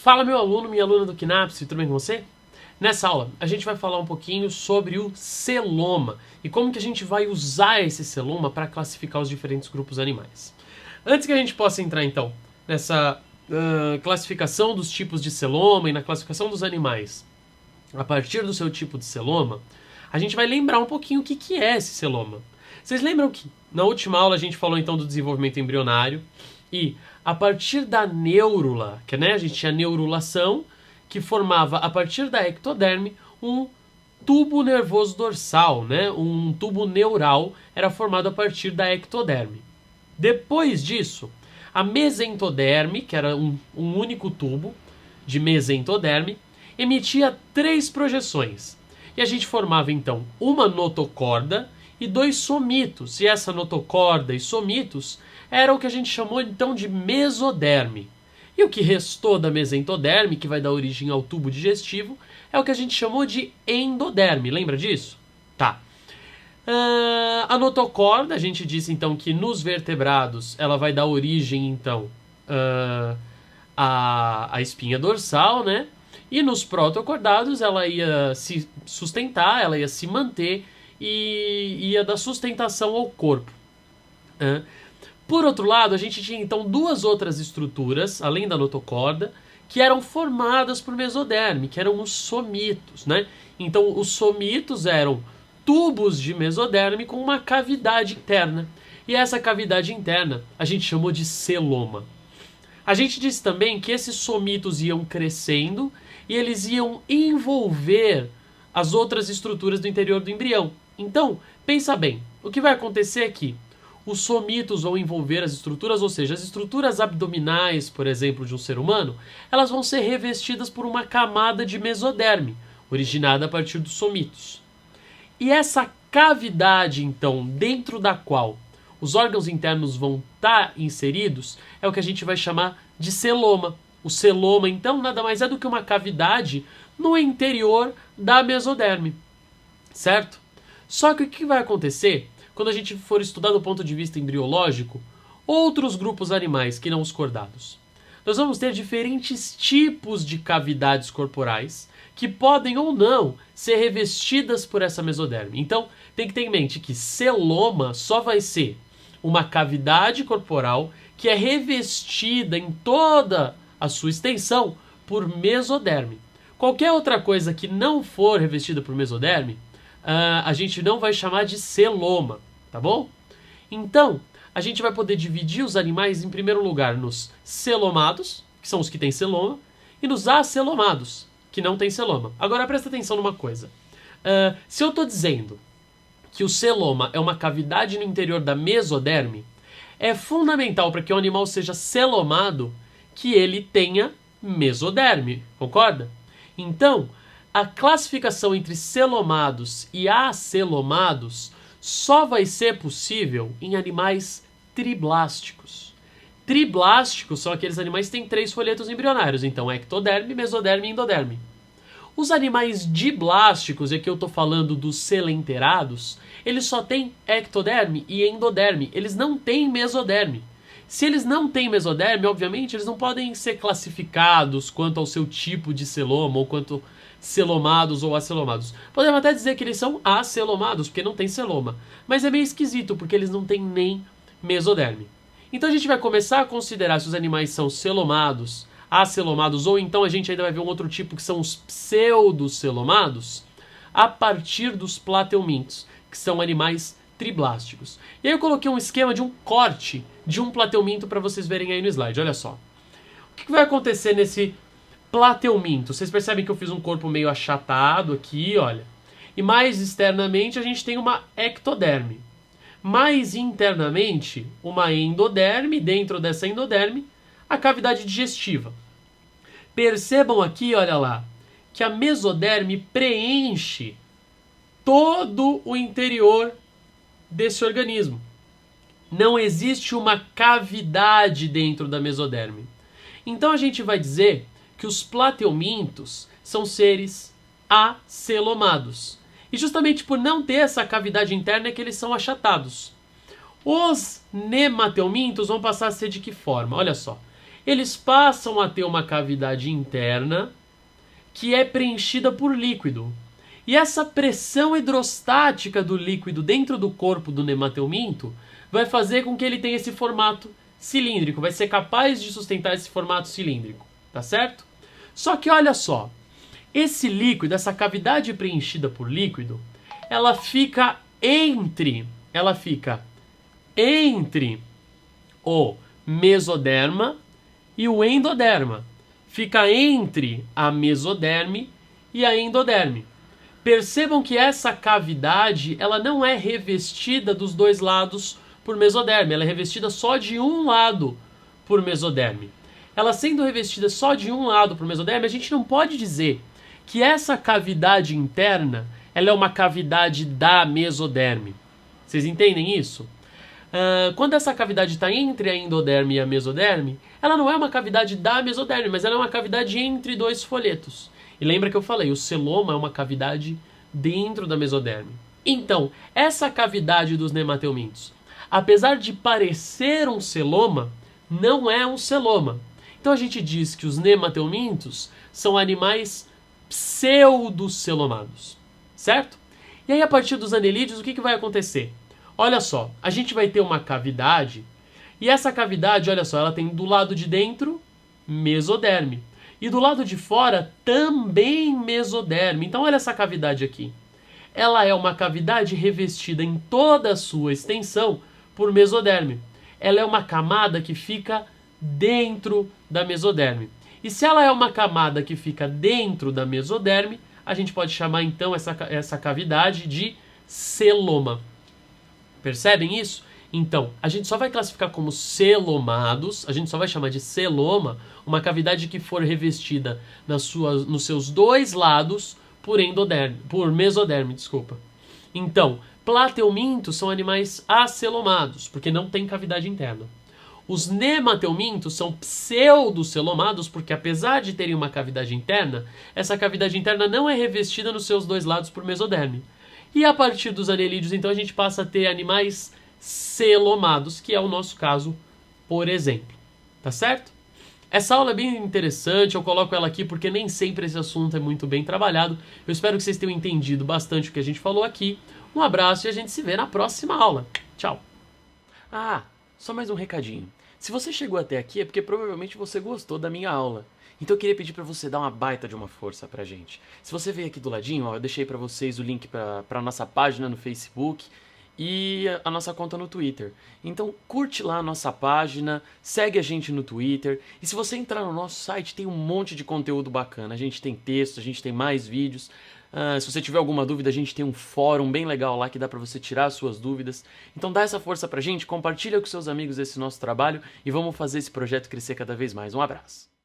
Fala, meu aluno, minha aluna do KNAPS, tudo bem com você? Nessa aula, a gente vai falar um pouquinho sobre o celoma e como que a gente vai usar esse celoma para classificar os diferentes grupos animais. Antes que a gente possa entrar, então, nessa classificação dos tipos de celoma e na classificação dos animais a partir do seu tipo de celoma, a gente vai lembrar um pouquinho o que é esse celoma. Vocês lembram que na última aula a gente falou então do desenvolvimento embrionário e a partir da neurula, que a gente tinha a neurulação, que formava a partir da ectoderme um tubo nervoso dorsal, um tubo neural era formado a partir da ectoderme. Depois disso, a mesentoderme, que era um único tubo de mesentoderme, emitia 3 projeções. E a gente formava então uma notocorda e 2 somitos. E essa notocorda e somitos era o que a gente chamou então de mesoderme. E o que restou da mesentoderme, que vai dar origem ao tubo digestivo, é o que a gente chamou de endoderme. Lembra disso? Tá. A notocorda, a gente disse então que nos vertebrados ela vai dar origem então à espinha dorsal, né? E nos protocordados ela ia se sustentar, ela ia se manter e ia dar sustentação ao corpo. Por outro lado, a gente tinha então 2 outras estruturas, além da notocorda, que eram formadas por mesoderme, que eram os somitos, né? Então os somitos eram tubos de mesoderme com uma cavidade interna. E essa cavidade interna a gente chamou de celoma. A gente disse também que esses somitos iam crescendo e eles iam envolver as outras estruturas do interior do embrião. Então, pensa bem, o que vai acontecer aqui? Os somitos vão envolver as estruturas, ou seja, as estruturas abdominais, por exemplo, de um ser humano, elas vão ser revestidas por uma camada de mesoderme, originada a partir dos somitos. E essa cavidade, então, dentro da qual os órgãos internos vão estar inseridos, é o que a gente vai chamar de celoma. O celoma, então, nada mais é do que uma cavidade no interior da mesoderme, certo? Só que o que vai acontecer quando a gente for estudar do ponto de vista embriológico outros grupos animais que não os cordados? Nós vamos ter diferentes tipos de cavidades corporais que podem ou não ser revestidas por essa mesoderme. Então, tem que ter em mente que celoma só vai ser uma cavidade corporal que é revestida em toda a sua extensão por mesoderme. Qualquer outra coisa que não for revestida por mesoderme, a gente não vai chamar de celoma, tá bom? Então, a gente vai poder dividir os animais, em primeiro lugar, nos celomados, que são os que têm celoma, e nos acelomados, que não têm celoma. Agora, presta atenção numa coisa. Se eu estou dizendo que o celoma é uma cavidade no interior da mesoderme, é fundamental para que o animal seja celomado que ele tenha mesoderme, concorda? Então, a classificação entre celomados e acelomados só vai ser possível em animais triblásticos. Triblásticos são aqueles animais que têm 3 folhetos embrionários, então ectoderme, mesoderme e endoderme. Os animais diblásticos, e aqui eu estou falando dos celenterados, eles só têm ectoderme e endoderme, eles não têm mesoderme. Se eles não têm mesoderme, obviamente, eles não podem ser classificados quanto ao seu tipo de celoma ou quanto celomados ou acelomados. Podemos até dizer que eles são acelomados, porque não tem celoma. Mas é meio esquisito, porque eles não têm nem mesoderme. Então a gente vai começar a considerar se os animais são celomados, acelomados, ou então a gente ainda vai ver um outro tipo que são os pseudocelomados, a partir dos plateumintos, que são animais triblásticos. E aí eu coloquei um esquema de um corte de um plateuminto para vocês verem aí no slide, olha só. O que vai acontecer nesse plateuminto? Vocês percebem que eu fiz um corpo meio achatado aqui, olha. E mais externamente a gente tem uma ectoderme. Mais internamente, uma endoderme, dentro dessa endoderme, a cavidade digestiva. Percebam aqui, olha lá, que a mesoderme preenche todo o interior desse organismo. Não existe uma cavidade dentro da mesoderme. Então a gente vai dizer que os plateumintos são seres acelomados. E justamente por não ter essa cavidade interna é que eles são achatados. Os nemateumintos vão passar a ser de que forma? Olha só. eles passam a ter uma cavidade interna que é preenchida por líquido. E essa pressão hidrostática do líquido dentro do corpo do nemateuminto vai fazer com que ele tenha esse formato cilíndrico, vai ser capaz de sustentar esse formato cilíndrico, tá certo? Só que olha só, esse líquido, essa cavidade preenchida por líquido, ela fica entre o mesoderma e o endoderma. Fica entre a mesoderme e a endoderme. Percebam que essa cavidade, ela não é revestida dos dois lados por mesoderme, ela é revestida só de um lado por mesoderme. Ela sendo revestida só de um lado por mesoderme, a gente não pode dizer que essa cavidade interna, ela é uma cavidade da mesoderme. Vocês entendem isso? Quando essa cavidade está entre a endoderme e a mesoderme, ela não é uma cavidade da mesoderme, mas ela é uma cavidade entre dois folhetos. E lembra que eu falei, o celoma é uma cavidade dentro da mesoderme. Então, essa cavidade dos nemateumintos, apesar de parecer um celoma, não é um celoma. Então a gente diz que os nemateumintos são animais pseudocelomados, certo? E aí a partir dos anelídeos, o que vai acontecer? Olha só, a gente vai ter uma cavidade, e essa cavidade, olha só, ela tem do lado de dentro, mesoderme. E do lado de fora, também mesoderme. Então olha essa cavidade aqui. Ela é uma cavidade revestida em toda a sua extensão por mesoderme. Ela é uma camada que fica dentro da mesoderme. E se ela é uma camada que fica dentro da mesoderme, a gente pode chamar então essa cavidade de celoma. Percebem isso? Então, a gente só vai classificar como celomados, a gente só vai chamar de celoma uma cavidade que for revestida nos seus dois lados por mesoderme, desculpa. Então, plateumintos são animais acelomados, porque não tem cavidade interna. Os nemateumintos são pseudocelomados, porque apesar de terem uma cavidade interna, essa cavidade interna não é revestida nos seus dois lados por mesoderme. E a partir dos anelídeos, então, a gente passa a ter animais celomados, que é o nosso caso, por exemplo. Tá certo? Essa aula é bem interessante, eu coloco ela aqui porque nem sempre esse assunto é muito bem trabalhado. Eu espero que vocês tenham entendido bastante o que a gente falou aqui. Um abraço e a gente se vê na próxima aula. Tchau! Só mais um recadinho. Se você chegou até aqui é porque provavelmente você gostou da minha aula. Então eu queria pedir pra você dar uma baita de uma força pra gente. Se você veio aqui do ladinho, eu deixei pra vocês o link pra nossa página no Facebook e a nossa conta no Twitter. Então curte lá a nossa página, segue a gente no Twitter. E se você entrar no nosso site, tem um monte de conteúdo bacana. A gente tem texto, a gente tem mais vídeos. Se você tiver alguma dúvida, a gente tem um fórum bem legal lá que dá pra você tirar as suas dúvidas. Então dá essa força pra gente, compartilha com seus amigos esse nosso trabalho e vamos fazer esse projeto crescer cada vez mais. Um abraço!